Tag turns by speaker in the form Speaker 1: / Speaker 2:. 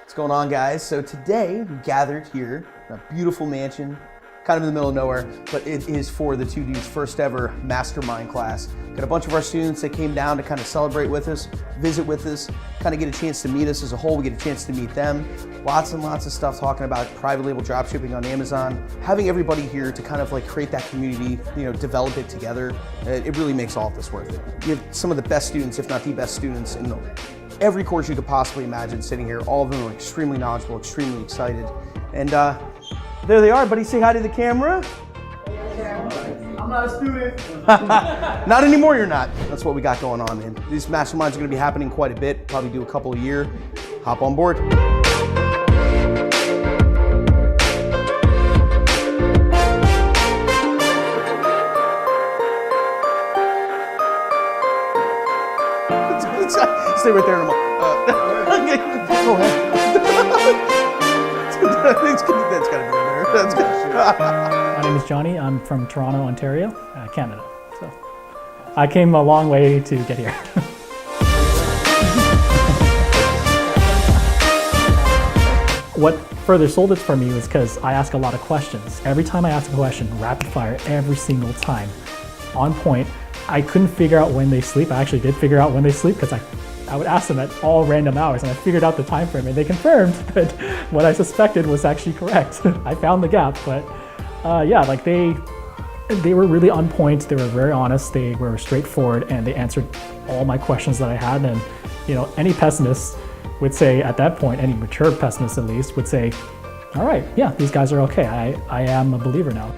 Speaker 1: What's going on, guys? So today we gathered here in a beautiful mansion, kind of in the middle of nowhere, but it is for the Doodz first ever Mastermind class. Got a bunch of our students that came down to kind of celebrate with us, visit with us, kind of get a chance to meet us as a whole. We get a chance to meet them. Lots and lots of stuff talking about private label dropshipping on Amazon. Having everybody here to kind of like create that community, develop it together, it really makes all of this worth it. You have some of the best students, if not the best students in every course you could possibly imagine sitting here. All of them are extremely knowledgeable, extremely excited. And there they are. Buddy, say hi to the camera.
Speaker 2: I'm not a student.
Speaker 1: Not anymore, you're not. That's what we got going on, man. These masterminds are going to be happening quite a bit. Probably do a couple a year. Hop on board. Stay right there in a moment. Go ahead. That's gotta be in there. That's good.
Speaker 3: My name is Johnny. I'm from Toronto, Ontario, Canada. So I came a long way to get here. What further sold it for me was because I ask a lot of questions. Every time I ask a question, rapid fire, every single time, on point. I couldn't figure out when they sleep. I actually did figure out when they sleep because I would ask them at all random hours, and I figured out the time frame, and they confirmed that what I suspected was actually correct. I found the gap, but yeah, like they were really on point. They were very honest. They were straightforward, and they answered all my questions that I had. And any pessimist would say at that point, any mature pessimist at least, would say, all right, yeah, these guys are okay. I am a believer now.